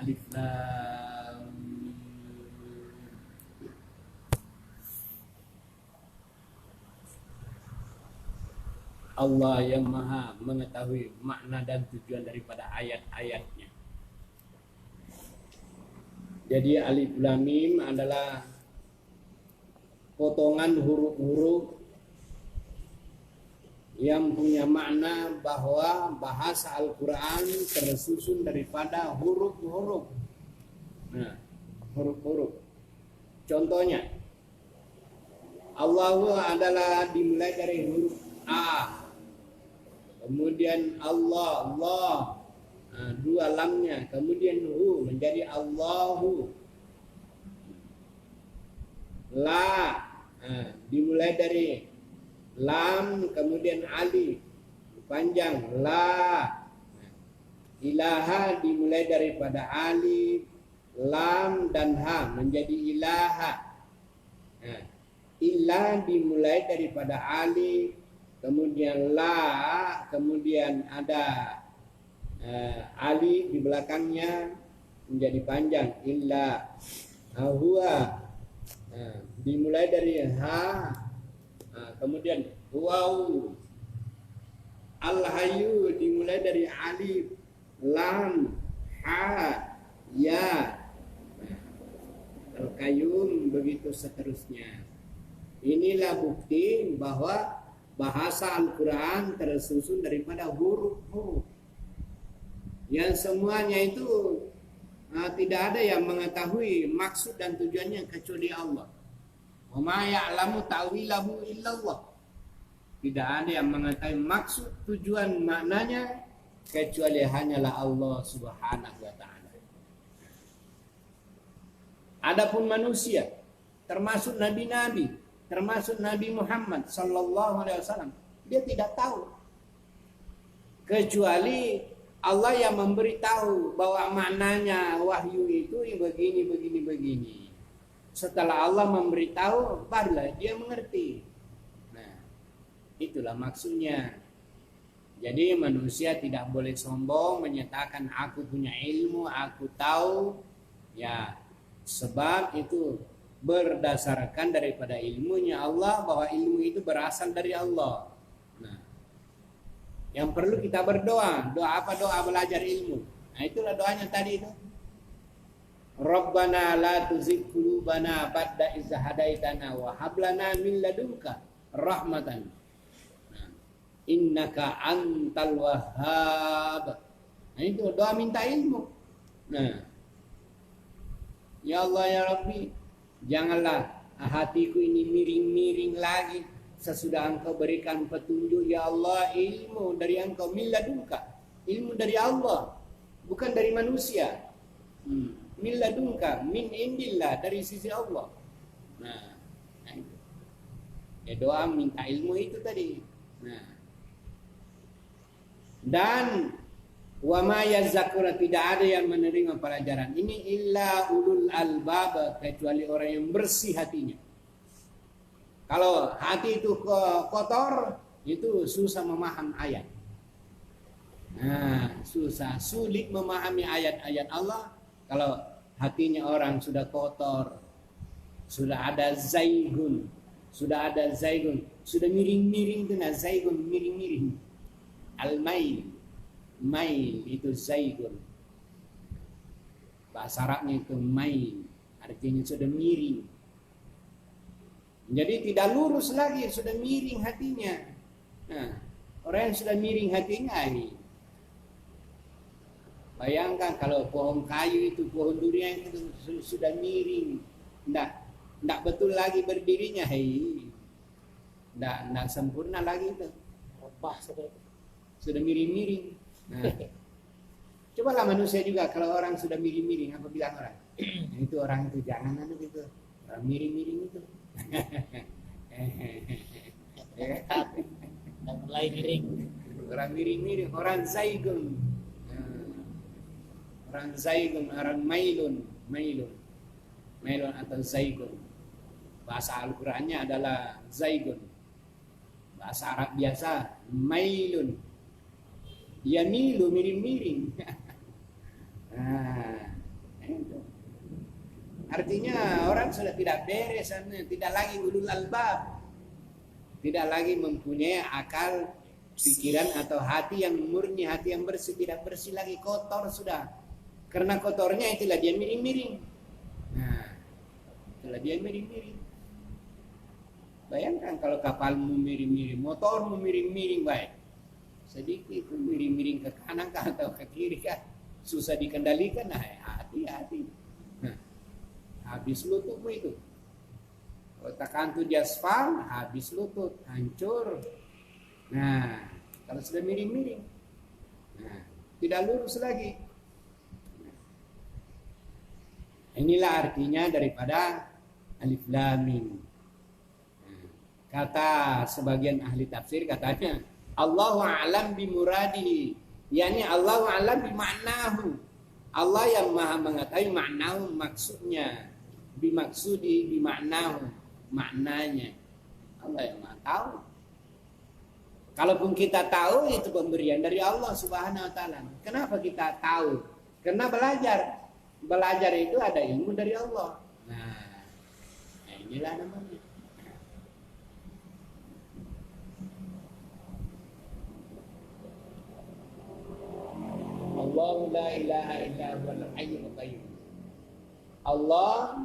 Alif Lam Allah yang maha mengetahui makna dan tujuan daripada ayat-ayatnya. Jadi Alif Lam Mim adalah potongan huruf-huruf yang punya makna bahwa bahasa Al-Quran tersusun daripada huruf-huruf. Nah, huruf-huruf. Contohnya, Allahu adalah dimulai dari huruf A. Kemudian Allah, nah, dua lamnya. Kemudian hu menjadi Allahu. La, nah, dimulai dari lam, kemudian alif panjang la. Ilaha dimulai daripada alif, lam dan ha menjadi ilaha. Nah, ilah dimulai daripada alif, kemudian la, kemudian ada alif di belakangnya menjadi panjang illa. Huwa dimulai dari ha, kemudian waw. Al-Hayyu dimulai dari alif, lam, ha, ya. Al-Qayyum begitu seterusnya. Inilah bukti bahwa bahasa Al-Quran tersusun daripada huruf-huruf yang semuanya itu tidak ada yang mengetahui maksud dan tujuannya kecuali Allah. Wa ma ya'lamu ta'wilahu illallah. Tidak ada yang mengetahui maksud, tujuan, maknanya kecuali hanyalah Allah Subhanahu wa taala. Adapun manusia, termasuk nabi-nabi, termasuk Nabi Muhammad sallallahu alaihi wasallam, dia tidak tahu. Kecuali Allah yang memberitahu bahwa maknanya wahyu itu begini. Setelah Allah memberitahu, barulah dia mengerti. Nah, itulah maksudnya. Jadi manusia tidak boleh sombong menyatakan aku punya ilmu, aku tahu. Ya, sebab itu berdasarkan daripada ilmunya Allah, bahwa ilmu itu berasal dari Allah. Nah, yang perlu kita berdoa. Doa apa? Doa belajar ilmu. Nah, itulah doanya tadi itu. Rabbana la tuzigh qulubana ba'da idh hadaitana wa hab lana min ladunka rahmatan. Nah, innaka antal wahhab. Nah, itu doa minta ilmu. Nah, ya Allah ya Rabbi, janganlah hatiku ini miring-miring lagi sesudah Engkau berikan petunjuk. Ya Allah, ilmu dari Engkau, min ladunka, ilmu dari Allah, bukan dari manusia. Min ladunka, min indillah, dari sisi Allah. Nah itu. Ya, doa minta ilmu itu tadi. Nah, dan wa ma yazakura, tidak ada yang menerima pelajaran ini illa ulul albab, kecuali orang yang bersih hatinya. Kalau hati itu kotor, itu susah memahami ayat. Nah, sulit memahami ayat-ayat Allah kalau hatinya orang sudah kotor, sudah ada zaigun, sudah miring-miring itu. Nah, zaigun miring-miring. Al-mail, mail itu zaigun. Bahasa Arabnya itu mail, artinya sudah miring. Jadi tidak lurus lagi, sudah miring hatinya. Nah, orang yang sudah miring hatinya ini, bayangkan kalau pohon kayu itu, pohon durian itu sudah miring, tidak betul lagi berdirinya, tidak sempurna lagi itu, sudah miring-miring. Nah, cobalah manusia juga, kalau orang sudah miring-miring, apa bilang orang? Itu orang itu jangan gitu, orang miring-miring itu. Mulai miring. Orang miring-miring, orang zaigun. Orang zaigun, orang mailun atau zaigun. Bahasa Al-Qur'annya adalah zaigun. Bahasa Arab biasa mailun. Dia milu, miring-miring. Nah, Artinya orang sudah tidak beres, tidak lagi ulul albab, tidak lagi mempunyai akal, pikiran atau hati yang murni, hati yang bersih, tidak bersih lagi, kotor sudah. Karena kotornya itulah dia miring-miring. Nah, itulah dia miring-miring. Bayangkan kalau kapalmu miring-miring, motormu miring-miring baik. Sedikit itu miring-miring ke kanan kah atau ke kiri kah, susah dikendalikan. Nah, hati-hati. Nah, habis lututmu itu. Kalau tekan tuh di aspal, habis lutut, hancur. Nah, kalau sudah miring-miring, nah, tidak lurus lagi. Nah, inilah artinya daripada alif lam mim. Nah, kata sebagian ahli tafsir katanya, Allahu a'lam bimuradihi, yakni Allahu a'lam bimaknahu. Allah yang maha mengetahui maknahu, maksudnya, bimaksudi bimaknahu, maknanya. Allah yang maha tahu. Kalaupun kita tahu, itu pemberian dari Allah Subhanahu wa taala. Kenapa kita tahu? Karena belajar. Belajar itu ada ilmu dari Allah. Nah, inilah namanya. Allahu la ilaha illa huwal hayyul qayyum. Allah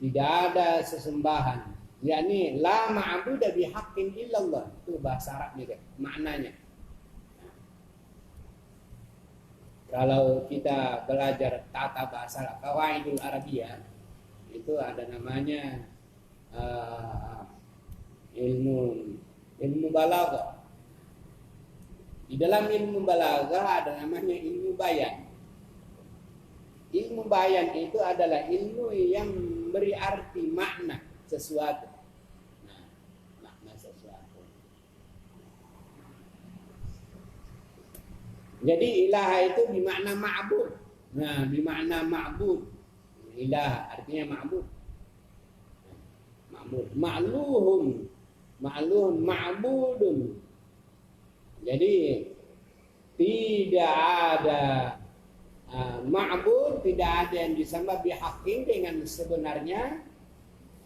tidak ada sesembahan, yakni la ma'budu bihaqqin illallah. Itu bahasa Arab juga maknanya. Kalau kita belajar tata bahasa Qawaidul Arabiyah, itu ada namanya ilmu balaghah. Di dalam ilmu balaghah ada namanya ilmu bayan. Ilmu bayan itu adalah ilmu yang beri arti makna sesuatu. Nah, makna sesuatu. Jadi ilah itu bermakna ma'bud. Nah, bermakna ma'bud. Ilah artinya ma'bud. Ma'bud. Ma'luhum. Ma'luhum ma'budun. Jadi tidak ada ma'bud, tidak ada yang disembah bihaqqin dengan sebenarnya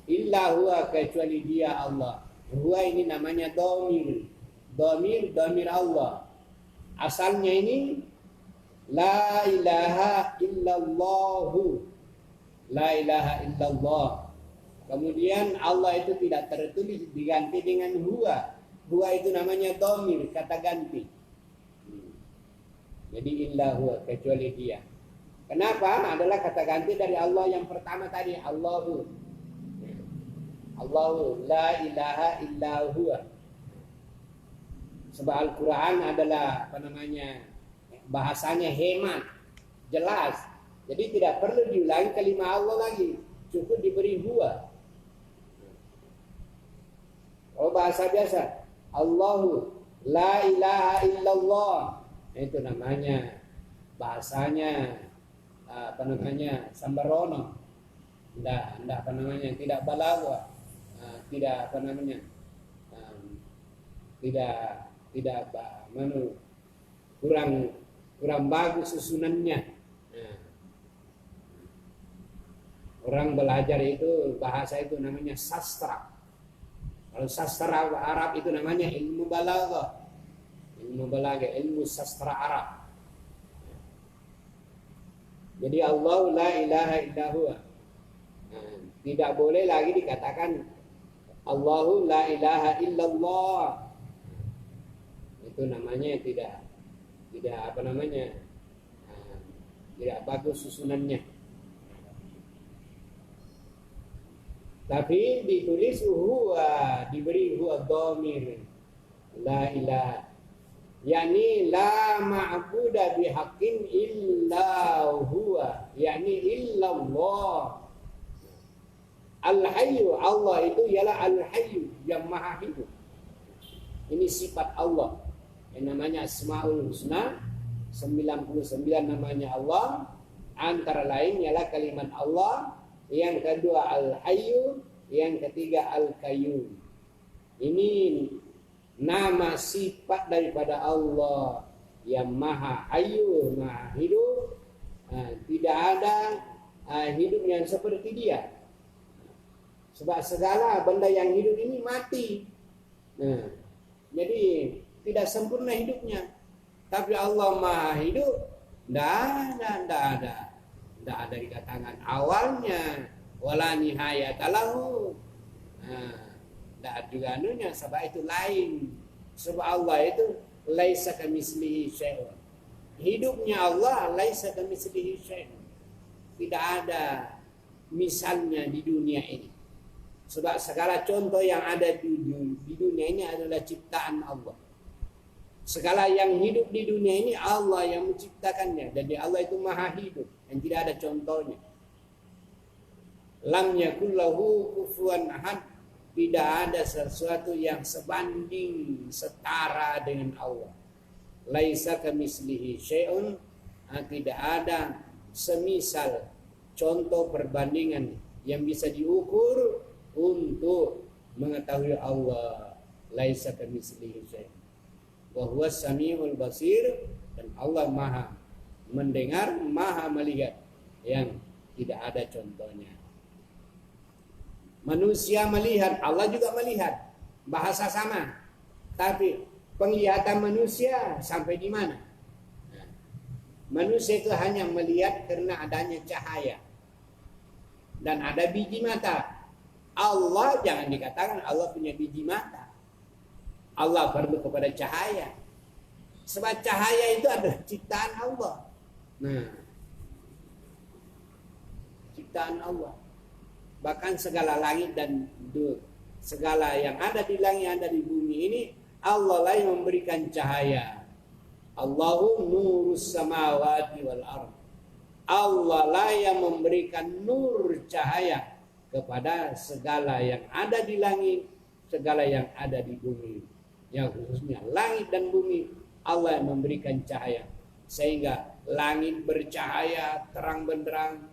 illa huwa, kecuali dia Allah. Huwa ini namanya dhamir. Dhamir Allah. Asalnya ini la ilaha illallahu. La ilaha illallah. Kemudian Allah itu tidak tertulis, diganti dengan huwa. Huwa itu namanya dhamir, kata ganti. Jadi illa huwa, kecuali dia. Kenapa? Adalah kata ganti dari Allah yang pertama tadi, Allahu. Allahu la ilaha illa huwa. Sebab Al-Quran adalah bahasanya hemat, jelas. Jadi tidak perlu diulangi kalimat Allah lagi, cukup diberi huwa. Oh, bahasa biasa, Allahu la ilaha illallah, itu namanya bahasanya sambarono, tidak balaghah, kurang bagus susunannya. Orang belajar itu bahasa itu namanya sastra. Kalau sastra Arab itu namanya ilmu balaghah. Ilmu sastra Arab. Jadi Allah la ilaha illa huwa. Tidak boleh lagi dikatakan Allahu la ilaha illallah. Itu namanya tidak tidak bagus susunannya. Tapi ditulis huwa, diberi huwa dhamir, la ilaha, yakni la ma'budu bihaqqin illa huwa, yakni illallah. Al-hayyu, Allah itu ialah al-hayyu, yang maha hidup. Ini sifat Allah yang namanya Asmaul Husna, 99 namanya Allah. Antara lain ialah kalimat Allah, yang kedua Al-Hayyu, yang ketiga Al-Qayyum. Ini nama sifat daripada Allah yang maha hayyu, maha hidup. Tidak ada hidupnya seperti dia. Sebab segala benda yang hidup ini mati. Nah, jadi tidak sempurna hidupnya. Tapi Allah Maha hidup, tidak ada dikatakan awalnya, wala nihayata lahu. Tidak ada juga anunya, sebab itu lain. Sebab Allah itu laisa kamitslihi syai'un. Hidupnya Allah laisa kamitslihi syai'un. Tidak ada misalnya di dunia ini. Sebab segala contoh yang ada di dunia ini adalah ciptaan Allah. Segala yang hidup di dunia ini Allah yang menciptakannya. Jadi Allah itu maha hidup dan tidak ada contohnya. Lam yakul lahu kufuwan ahad. Tidak ada sesuatu yang sebanding setara dengan Allah. Laisa kamitslihi syai'un. Tidak ada semisal contoh perbandingan yang bisa diukur untuk mengetahui Allah. Laisa kamitslihi syai'un wa huwas samiul basir, dan Allah maha mendengar, maha melihat yang tidak ada contohnya. Manusia melihat, Allah juga melihat, bahasa sama, tapi penglihatan manusia sampai di mana? Manusia itu hanya melihat karena adanya cahaya dan ada biji mata. Allah jangan dikatakan Allah punya biji mata. Allah perlu kepada cahaya. Sebab cahaya itu adalah ciptaan Allah. Nah, ciptaan Allah. Bahkan segala langit dan segala yang ada di langit, yang ada di bumi ini, Allah lah yang memberikan cahaya. Allahu nurus samawati wal ardh. Allah lah yang memberikan nur cahaya kepada segala yang ada di langit, segala yang ada di bumi. Yang khususnya langit dan bumi, Allah yang memberikan cahaya. Sehingga langit bercahaya terang benderang,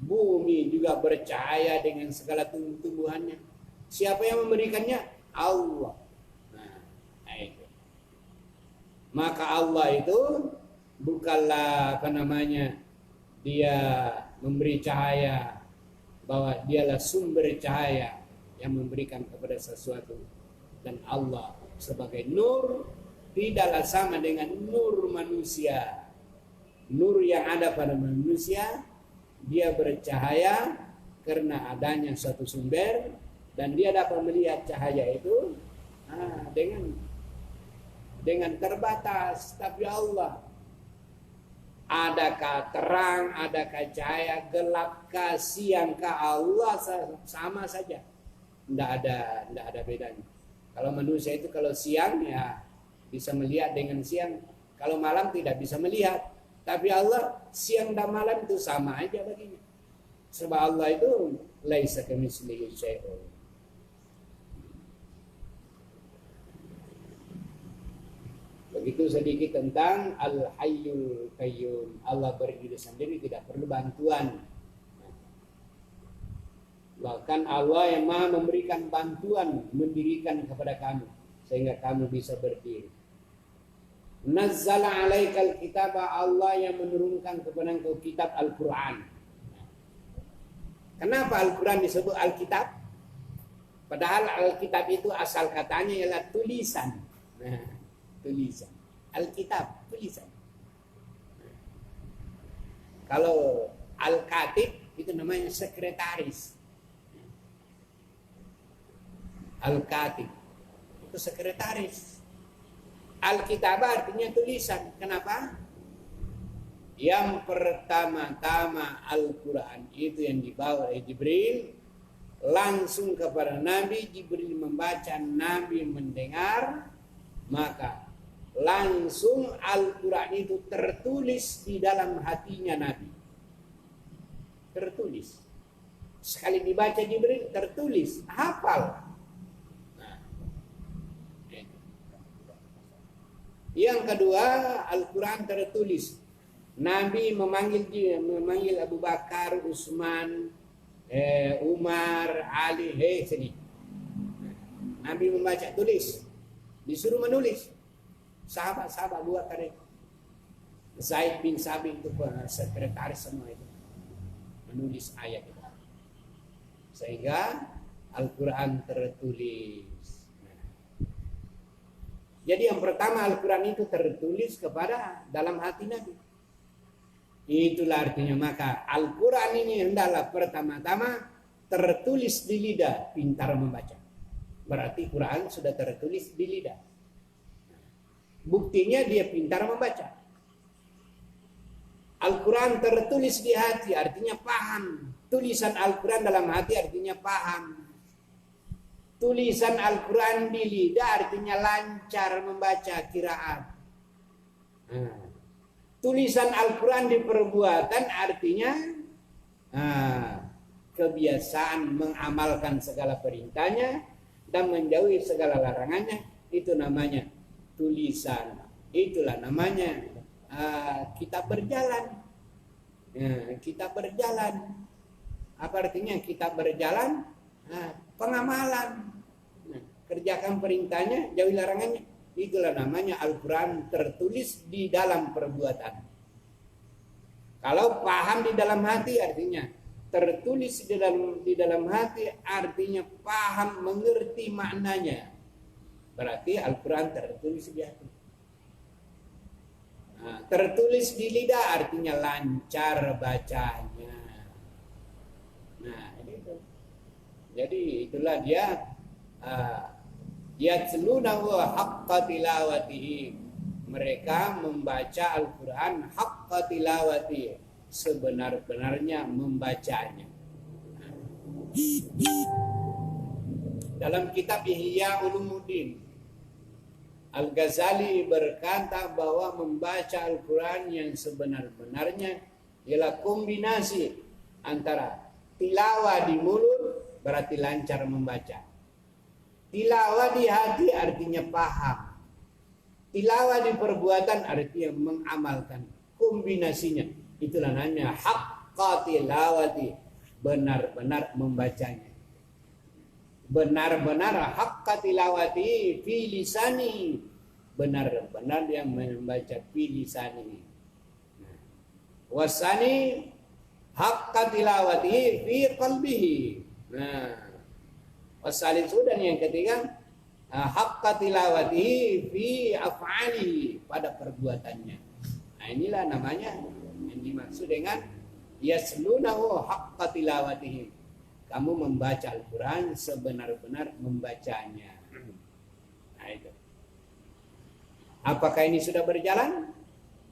bumi juga bercahaya dengan segala tumbuh-tumbuhannya. Siapa yang memberikannya? Allah. Nah, itu. Maka Allah itu bukanlah dia memberi cahaya, bahwa dialah sumber cahaya yang memberikan kepada sesuatu. Dan Allah sebagai nur tidaklah sama dengan nur manusia. Nur yang ada pada manusia, dia bercahaya karena adanya suatu sumber, dan dia dapat melihat cahaya itu dengan terbatas. Tapi Allah, adakah terang, adakah cahaya, gelapkah, siangkah, Allah sama saja. Tidak ada bedanya. Kalau manusia itu kalau siang ya bisa melihat dengan siang, kalau malam tidak bisa melihat. Tapi Allah siang dan malam itu sama aja baginya. Sebab Allah itu laisa kamitslihi syai'un. Begitu sedikit tentang Al-Hayyul Qayyum. Allah berdiri sendiri, tidak perlu bantuan. Bahkan Allah yang maha memberikan bantuan, mendirikan kepada kamu sehingga kamu bisa berdiri. Nazzala alaikal kitaba, Allah yang menurunkan kepada engkau kitab Al-Quran. Kenapa Al-Quran disebut Alkitab? Padahal Alkitab itu asal katanya ialah tulisan. Nah, tulisan. Alkitab, tulisan. Kalau Al-Katib itu namanya sekretaris. Al-Katib itu sekretaris. Alkitab artinya tulisan. Kenapa? Yang pertama-tama Al-Quran itu yang dibawa oleh Jibril langsung kepada Nabi. Jibril membaca, Nabi mendengar, maka langsung Al-Quran itu tertulis di dalam hatinya Nabi. Tertulis. Sekali dibaca Jibril tertulis, hafal. Yang kedua, Al-Quran tertulis. Nabi memanggil Abu Bakar, Utsman, Umar, Ali, sini. Nabi membaca, tulis. Disuruh menulis. Sahabat-sahabat Abu Bakar itu. Zaid bin Sabit itu sekretaris semua itu. menulis ayat itu. Sehingga Al-Quran tertulis. Jadi yang pertama Al-Quran itu tertulis kepada dalam hati Nabi. Itulah artinya maka Al-Quran ini hendaklah pertama-tama tertulis di lidah, pintar membaca. Berarti Quran sudah tertulis di lidah. Buktinya dia pintar membaca. Al-Quran tertulis di hati, artinya paham. Tulisan Al-Quran dalam hati artinya paham. Tulisan Al-Quran di lidah artinya lancar membaca qiraat. Tulisan Al-Quran di perbuatan artinya kebiasaan mengamalkan segala perintahnya dan menjauhi segala larangannya. Itu namanya tulisan. Itulah namanya kita berjalan. Kita berjalan. Apa artinya kita berjalan? Pengamalan. Kerjakan perintahnya, jauhi larangannya. Itulah namanya Al-Quran tertulis di dalam perbuatan. Kalau paham di dalam hati artinya tertulis di dalam hati artinya paham, mengerti maknanya. Berarti Al-Quran tertulis di hati. Tertulis di lidah artinya lancar bacanya. Nah, itu. Jadi itulah dia yatlunahu haqqa tilawatihi. Mereka membaca Al-Quran haqqa tilawatihi, sebenar-benarnya membacanya. Dalam kitab Ihya Ulumuddin, Al-Ghazali berkata bahwa membaca Al-Quran yang sebenar-benarnya ialah kombinasi antara tilawah di mulut berarti lancar membaca. Tilawah di hati artinya paham. Tilawah di perbuatan artinya mengamalkan. Kombinasinya itulah namanya haqqa tilawati, benar-benar membacanya. Benar-benar haqqa tilawati fi lisani, benar-benar dia membaca fi lisani. Wasani haqqa tilawati fi qalbihi. Wasalisu, dan yang ketiga haqqa tilawati fi af'ali, pada perbuatannya. Nah, inilah namanya yang dimaksud dengan yaslunahu haqqa tilawatihi. Kamu membaca Al-Quran sebenar-benar membacanya. Nah, itu. Apakah ini sudah berjalan?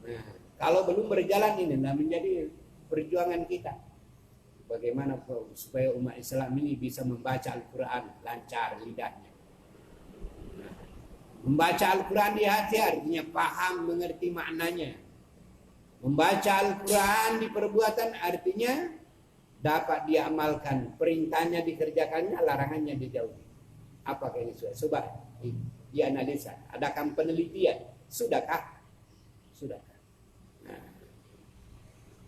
Nah, kalau belum berjalan, ini menjadi perjuangan kita. Bagaimana supaya umat Islam ini bisa membaca Al-Quran lancar lidahnya. Nah, membaca Al-Quran di hati artinya paham, mengerti maknanya. Membaca Al-Quran di perbuatan artinya dapat diamalkan, perintahnya dikerjakannya, larangannya dijauhi. Apakah ini sudah? Coba dianalisa. Adakah penelitian? Sudahkah? Sudahkah? Nah,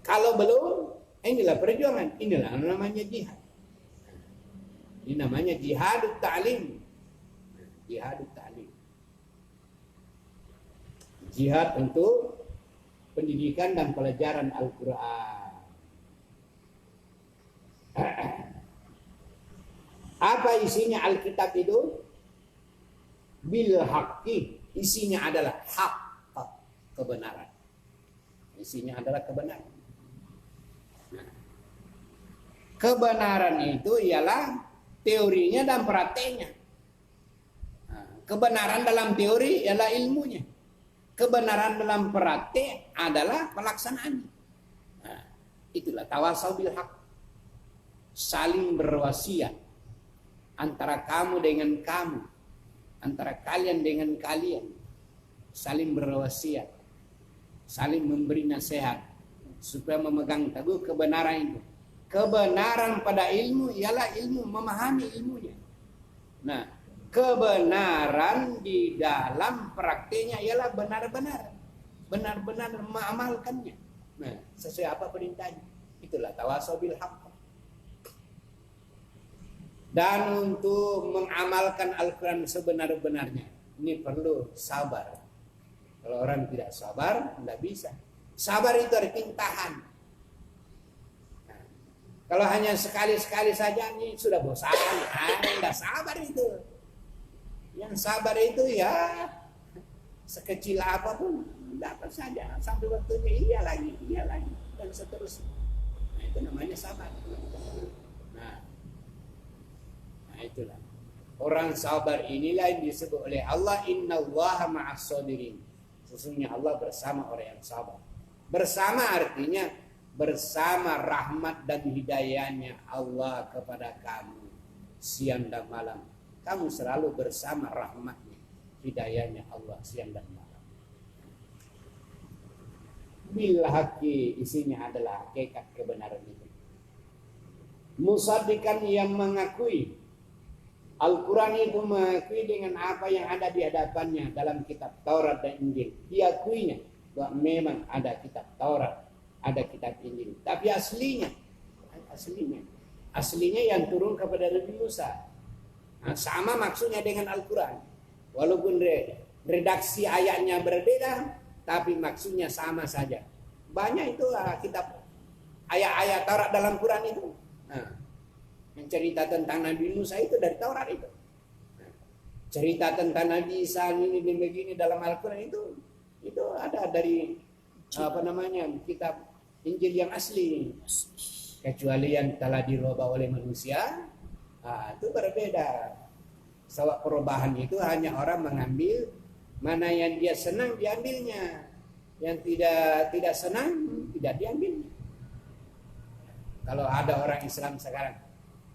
kalau belum, inilah perjuangan. Inilah namanya jihad. Ini namanya jihadut ta'lim. Jihadut ta'lim. Jihad untuk pendidikan dan pelajaran Al-Quran. Apa isinya Alkitab itu? Bil haqqi, isinya adalah hak, kebenaran. Isinya adalah kebenaran. Kebenaran itu ialah teorinya dan prakteknya. Kebenaran dalam teori ialah ilmunya. Kebenaran dalam praktek adalah pelaksanaannya. Itulah tawasau bil haq. Saling berwasiat antara kamu dengan kamu, antara kalian dengan kalian, saling berwasiat, saling memberi nasihat supaya memegang teguh kebenaran itu. Kebenaran pada ilmu ialah ilmu, memahami ilmunya. Nah, kebenaran di dalam prakteknya ialah benar-benar mengamalkannya. Nah, sesuai apa perintahnya. Itulah tawasau bil haqq. Dan untuk mengamalkan Al-Quran sebenar-benarnya, ini perlu sabar. Kalau orang tidak sabar, tidak bisa. Sabar itu artinya tahan. Nah, Kalau hanya sekali-sekali saja nih sudah bosan, enggak sabar itu. Yang sabar itu ya sekecil apapun dapat saja sampai waktunya iya lagi dan seterusnya. Nah, itu namanya sabar. Nah, itulah. Orang sabar inilah yang disebut oleh Allah, innallaha ma'as sabirin. Sesungguhnya Allah bersama orang yang sabar. Bersama artinya bersama rahmat dan hidayahnya Allah kepada kamu siang dan malam. Kamu selalu bersama rahmatnya, hidayahnya Allah siang dan malam. Bil haqi, isinya adalah hakikat kebenaran itu. Musaddiqan, yang mengakui. Al-Quran itu mengakui dengan apa yang ada di hadapannya dalam kitab Taurat dan Injil. Diakuinya bahwa memang ada kitab Taurat, ada kitab Injil. Tapi aslinya yang turun kepada Nabi Musa. Nah, sama maksudnya dengan Al-Quran. Walaupun redaksi ayatnya berbeda, tapi maksudnya sama saja. Banyak itu kitab ayat-ayat Taurat dalam Quran itu. Nah, yang cerita tentang Nabi Musa itu dari Taurat itu. Nah, cerita tentang Nabi Isa ini begini dalam Al-Quran itu ada dari kitab Injil yang asli. Kecuali yang telah dirubah oleh manusia, itu berbeda. Sebab perubahan itu hanya orang mengambil mana yang dia senang diambilnya, yang tidak senang tidak diambilnya. Kalau ada orang Islam sekarang,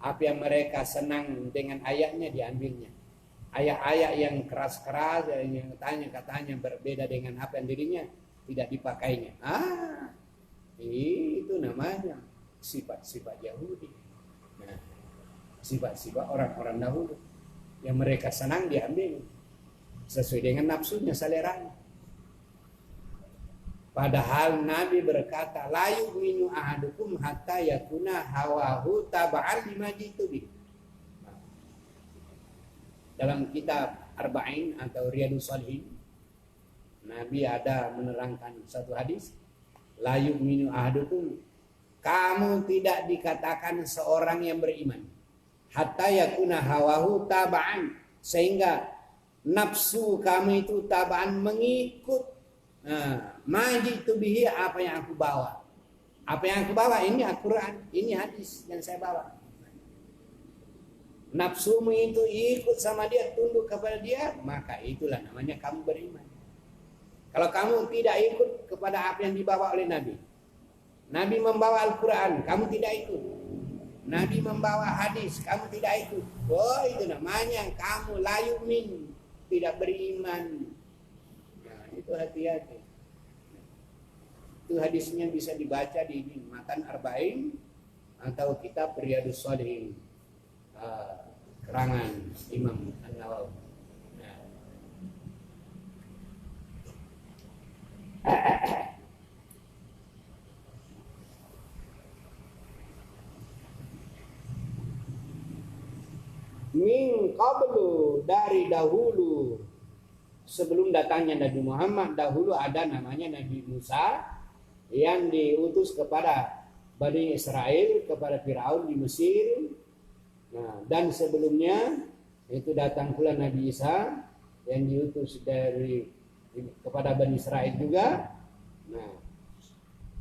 apa yang mereka senang dengan ayatnya diambilnya. Ayat-ayat yang keras-keras yang katanya berbeda dengan apa yang dirinya tidak dipakainya. Itu namanya sifat-sifat Yahudi. Nah, sifat-sifat orang-orang dahulu yang mereka senang diambil sesuai dengan nafsunya, seleranya. Padahal Nabi berkata, la yu'minu ahadukum hatta yakuna hawahu taba'an lima jitu bih. Dalam kitab Arba'in atau Riyadus Shalihin, Nabi ada menerangkan satu hadis, la yu'minu ahadukum, kamu tidak dikatakan seorang yang beriman hatta yakuna hawahu taba'an, sehingga nafsu kamu itu taba'an, mengikut majitu bihi, apa yang aku bawa. Apa yang aku bawa ini Al-Quran, ini hadis yang saya bawa. Nafsumu itu ikut sama dia, tunduk kepada dia, maka itulah namanya kamu beriman. Kalau kamu tidak ikut kepada apa yang dibawa oleh Nabi, Nabi membawa Al-Quran, kamu tidak ikut. Nabi membawa hadis, kamu tidak ikut. Oh, itu namanya kamu la yu'min, tidak beriman. Nah, itu hati-hati. Itu hadisnya bisa dibaca di Matan Arba'in atau kitab Riyadus Shalihin, kerangan Imam An-Nawawi. Min qablu, dari dahulu, sebelum datangnya Nabi Muhammad, dahulu ada namanya Nabi Musa yang diutus kepada Bani Israel, kepada Firaun di Mesir. Nah, dan sebelumnya itu datang pula Nabi Isa yang diutus kepada Bani Israel juga. Nah,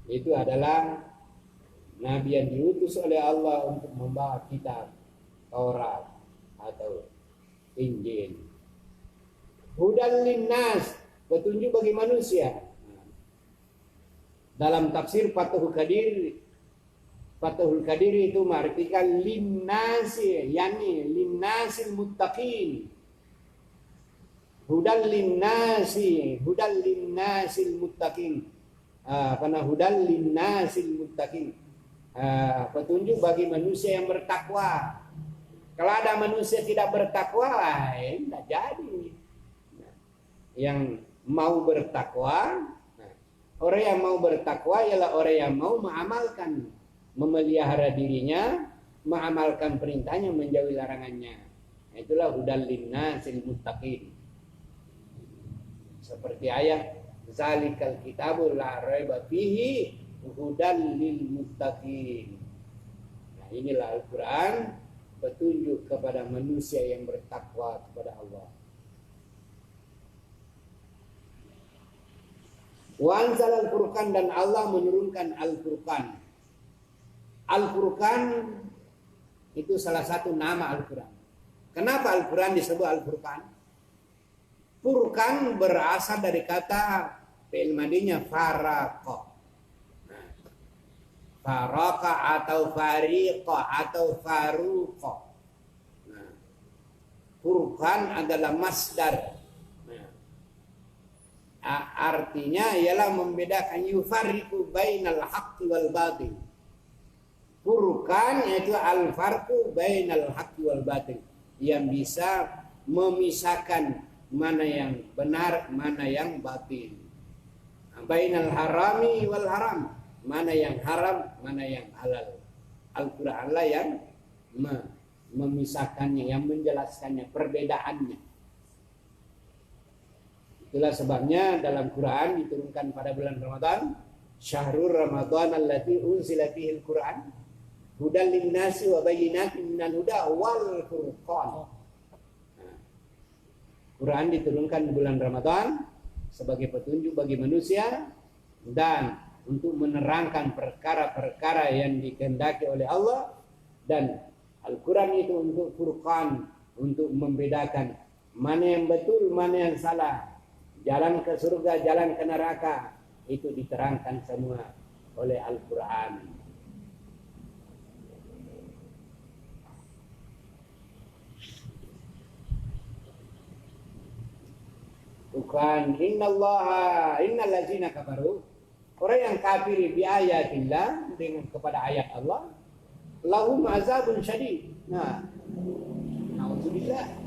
itu adalah Nabi yang diutus oleh Allah untuk membawa kitab Taurat atau Injil. Hudan linnas, petunjuk bagi manusia. Dalam tafsir Fathul Qadir itu mengartikan linnasi, yakni linnasil muttaqin. Hudan linnasil muttaqin. Karena hudan linnasil muttaqin. Petunjuk bagi manusia yang bertakwa. Kalau ada manusia tidak bertakwa, tidak jadi. Yang mau bertakwa, orang yang mau bertakwa ialah orang yang mau mengamalkan, memelihara dirinya, mengamalkan perintahnya, menjauhi larangannya. Itulah hudal linnasil muttaqin. Seperti ayat zalikal kitabul la raiba fihi hudal lil muttaqin. inilah Al-Quran, petunjuk kepada manusia yang bertakwa kepada Allah. Wa anzal al-Furqan, dan Allah menurunkan Al-Furqan. Al-Furqan itu salah satu nama Al-Quran. Kenapa Al-Quran disebut Al-Furqan? Furqan berasal dari kata fi'il madinya faraqa. Faraqa atau fariqa atau faruqa. Furqan adalah masdar. Artinya ialah membedakan, yufarriqu bainal haqqi wal batil. Furqan yaitu al-farqu bainal haqqi wal batil, yang bisa memisahkan mana yang benar, mana yang batil. Bainal harami wal haram, mana yang haram, mana yang halal. Al-Quran lah yang memisahkannya, yang menjelaskannya, perbedaannya. Itulah sebabnya dalam Quran diturunkan pada bulan Ramadan, Syahrul Ramadan allati unzila fihil Quran hudan linnasi wa bayyinatin minal huda wal furqan. Quran diturunkan di bulan Ramadan sebagai petunjuk bagi manusia dan untuk menerangkan perkara-perkara yang dikehendaki oleh Allah, dan Al-Quran itu untuk furqan, untuk membedakan mana yang betul, mana yang salah, jalan ke surga, jalan ke neraka, itu diterangkan semua oleh Al-Quran. Bukan innal ladzina kafaru, orang yang kafir bi ayatillah, dengan kepada ayat Allah, lahum azabun syadid. Nah, naudzubillah.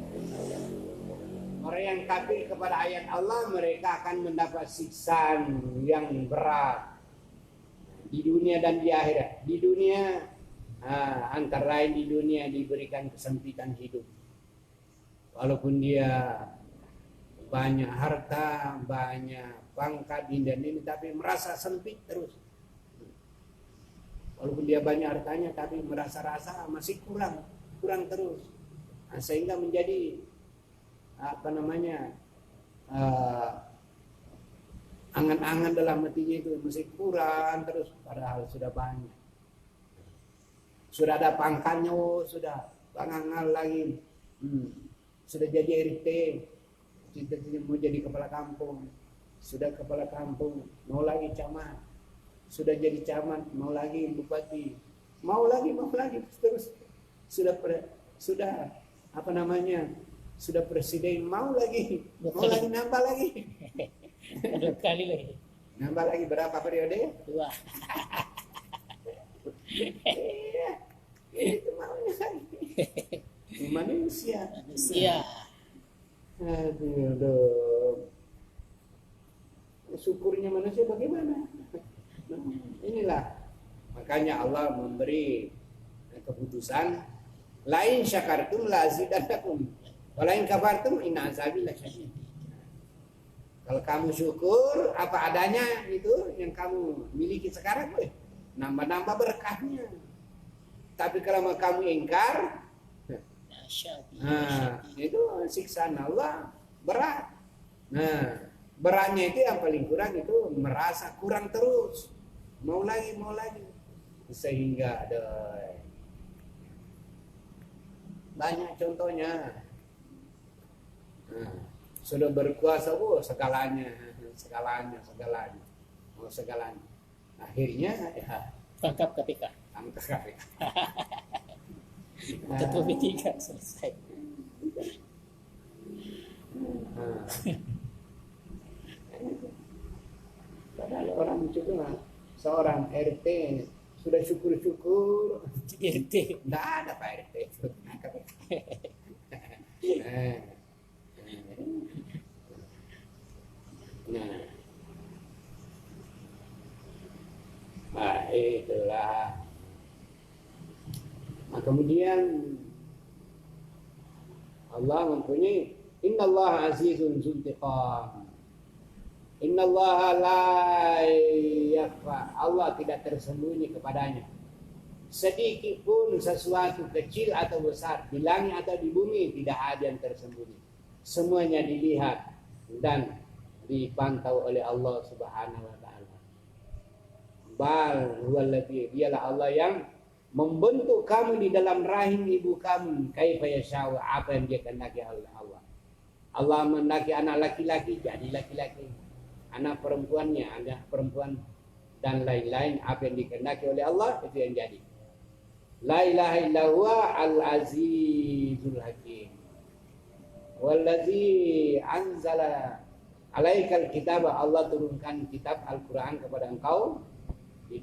Orang yang kafir kepada ayat Allah, mereka akan mendapat siksaan yang berat di dunia dan di akhirat. Di dunia, antara lain di dunia diberikan kesempitan hidup. Walaupun dia banyak harta, banyak pangkat dan ini, tapi merasa sempit terus. Walaupun dia banyak hartanya, tapi merasa-rasa masih kurang terus. Nah, sehingga menjadi angan-angan dalam hatinya itu masih kurang terus, padahal sudah banyak. Sudah ada pangkatnya, sudah pangangal lagi, sudah jadi RT, cita-cita mau jadi kepala kampung, sudah kepala kampung, mau lagi camat, sudah jadi camat, mau lagi bupati, mau lagi terus, sudah sudah presiden, mau lagi nambah lagi. Dua kali lagi. Nambah lagi berapa periode? 2. Itu maunya lagi. Manusia. Aduh. Syukurnya manusia bagaimana? Inilah makanya Allah memberi keputusan, lain syakartum la azidannakum wa lain kafartum inna azabi lasyadid. Kalau kamu syukur apa adanya itu yang kamu miliki sekarang, nambah-nambah berkahnya. Tapi kalau kamu ingkar, itu siksaan Allah berat. Nah, beratnya itu yang paling kurang itu merasa kurang terus, mau lagi, sehingga ada banyak contohnya. Sudah berkuasa, segalanya. Akhirnya ya Tangkap KPK. Ketua B3 selesai. Padahal orang juga seorang RT sudah syukur-syukur. RT. Tidak ada Pak RT. Nah, itulah. Nah, kemudian Allah mempunyai innallaha azizun dzuntiqam. Innallaha la yakhfa. Allah tidak tersembunyi kepadanya sedikit pun sesuatu kecil atau besar di langit atau di bumi tidak ada yang tersembunyi. Semuanya dilihat dan dipantau oleh Allah Subhanahu wa taala. Bal huwallazi, dialah Allah yang membentuk kamu di dalam rahim ibu kamu, kaifa yasha'u, apa yang dia kehendaki oleh Allah. Allah menghendaki anak laki-laki jadi laki-laki, anak perempuannya anak perempuan, dan lain-lain apa yang dikehendaki oleh Allah itu yang jadi. La ilaha illallah al-azizul hakim. Wallazi anzala alaikal kitab, Allah turunkan kitab Al-Quran kepada engkau. Di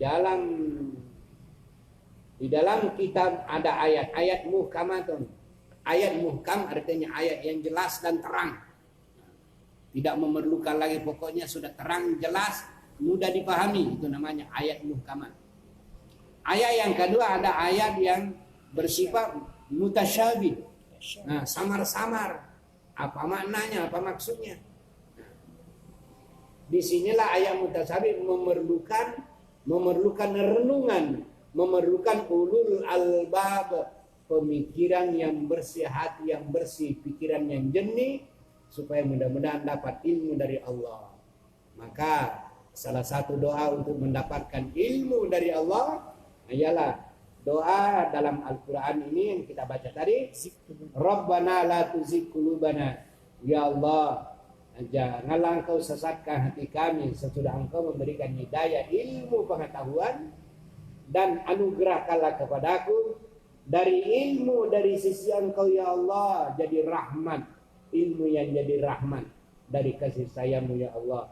dalam kitab ada ayat-ayat muhkamatun. Ayat muhkam artinya ayat yang jelas dan terang. Tidak memerlukan lagi, pokoknya sudah terang, jelas, mudah dipahami. Itu namanya ayat muhkamat. Ayat yang kedua ada ayat yang bersifat mutasyabih. Nah, samar-samar. Apa maknanya, apa maksudnya? Disinilah ayat mutasyabih memerlukan renungan, memerlukan ulul albab, pemikiran yang bersih, hati yang bersih, pikiran yang jernih, supaya mudah-mudahan dapat ilmu dari Allah. Maka salah satu doa untuk mendapatkan ilmu dari Allah ialah doa dalam Al-Quran ini yang kita baca tadi. Rabbana la tuzigh qulubana, ya Allah, janganlah engkau sesatkan hati kami sesudah engkau memberikan hidayah ilmu pengetahuan, dan anugerahkanlah kepadaku dari ilmu dari sisi engkau ya Allah, jadi rahmat, ilmu yang jadi rahmat dari kasih sayangmu ya Allah.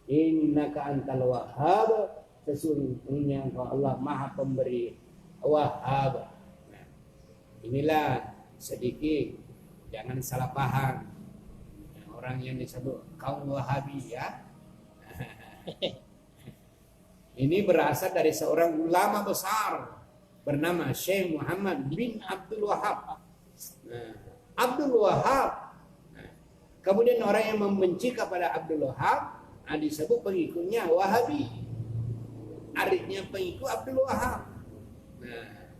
Innaka antal wahhab, sesungguhnya engkau Allah maha pemberi, wahhab. Nah, inilah sedikit, jangan salah paham orang yang disebut kaum Wahabi ya. Ini berasal dari seorang ulama besar bernama Syekh Muhammad bin Abdul Wahab. Nah, Abdul Wahab. Nah, kemudian orang yang membenci kepada Abdul Wahab disebut pengikutnya Wahabi. Artinya pengikut Abdul Wahab. Nah,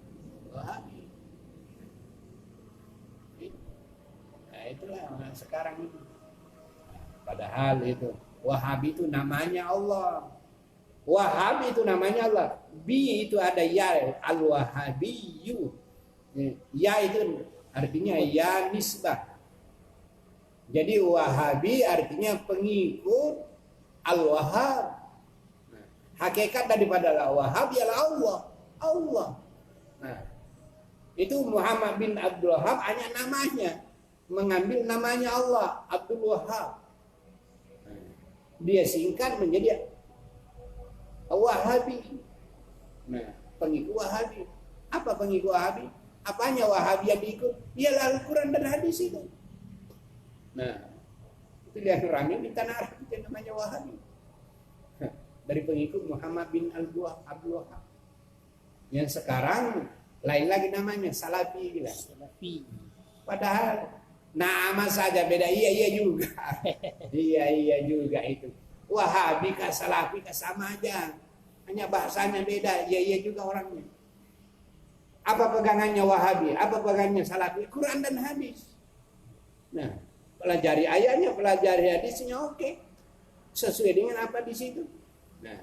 Wahabi. Nah, itulah sekarang ini. Padahal itu Wahabi itu namanya Allah. Wahabi itu namanya Allah. Bi itu ada ya, al-Wahabiyyu. Ya itu artinya ya nisbah. Jadi Wahabi artinya pengikut Al-Wahhab. Nah, hakikat daripada Al-Wahhab ialah Allah. Allah. Nah, itu Muhammad bin Abdul Wahab hanya namanya, mengambil namanya Allah, Abdul Wahab. Dia singkat menjadi Wahabi. Nah, pengikut Wahabi. Apa pengikut Wahabi? Apanya Wahabi yang diikut? Ialah Al-Quran dan hadis itu. Nah, itu yang ramai di tanah Arab itu namanya Wahabi. Dari pengikut Muhammad bin Abdul Wahab. Yang sekarang lain lagi namanya Salafi. Salafi. Padahal nama saja beda, iya juga. iya juga itu. Wahabi kah Salafi kah sama aja. Hanya bahasanya beda, iya juga orangnya. Apa pegangannya Wahabi? Apa pegangannya Salafi? Quran dan hadis. Nah, pelajari ayatnya, pelajari hadisnya, oke. Sesuai dengan apa di situ. Nah,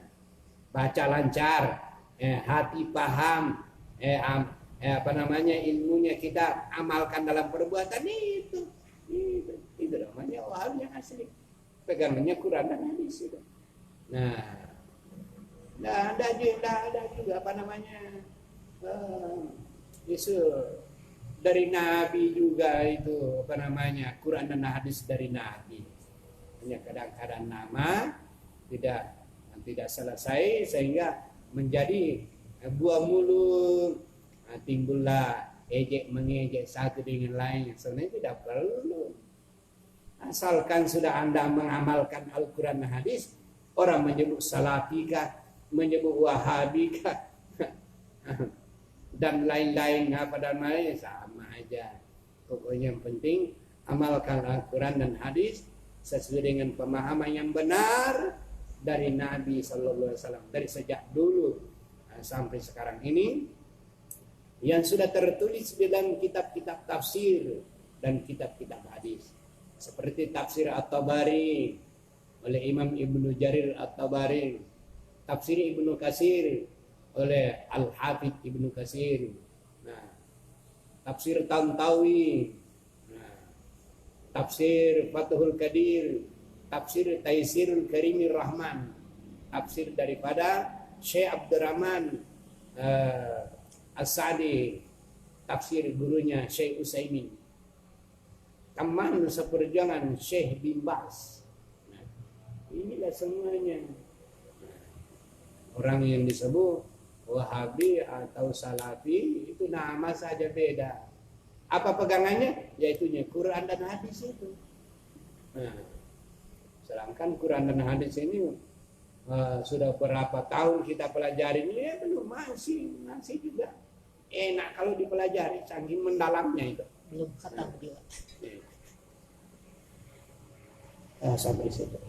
baca lancar, hati paham, ilmunya kita amalkan dalam perbuatan itu namanya Wahabi yang asli, pegangannya Quran dan hadis itu. Nah, ada juga isu dari Nabi juga itu Quran dan hadis dari Nabi. Hanya kadang-kadang nama tidak selesai sehingga menjadi buah mulut. Nah, timbullah ejek mengejek satu dengan lain. Sebenarnya tidak perlu. Asalkan sudah Anda mengamalkan Al-Quran dan hadis, orang menyebut Salafikah, menyebut Wahabikah, dan lain-lain sama aja. Pokoknya yang penting amalkan Al-Quran dan hadis sesuai dengan pemahaman yang benar dari Nabi Sallallahu Alaihi Wasallam dari sejak dulu sampai sekarang ini. yang sudah tertulis dalam kitab-kitab tafsir dan kitab-kitab hadis. Seperti tafsir At-Tabari oleh Imam Ibnu Jarir At-Tabari, tafsir Ibnu Katsir oleh Al-Hafidz Ibnu Katsir. Nah, tafsir Tantawi, nah, tafsir Fathul Qadir, tafsir Taisirul Karimir Rahman, tafsir daripada Syekh Abdurrahman As-Sa'di, tafsir gurunya Syekh Utsaimin, teman seperjuangan Syekh bin Baz. Nah, inilah semuanya. Nah, orang yang disebut Wahabi atau Salafi itu nama saja beda. Apa pegangannya? Yaitunya Quran dan hadis itu. Nah, sedangkan Quran dan hadis ini sudah berapa tahun kita pelajari ini, ya belum, masih juga enak kalau dipelajari, saking mendalamnya itu. Belum khatam juga. Sampai situ.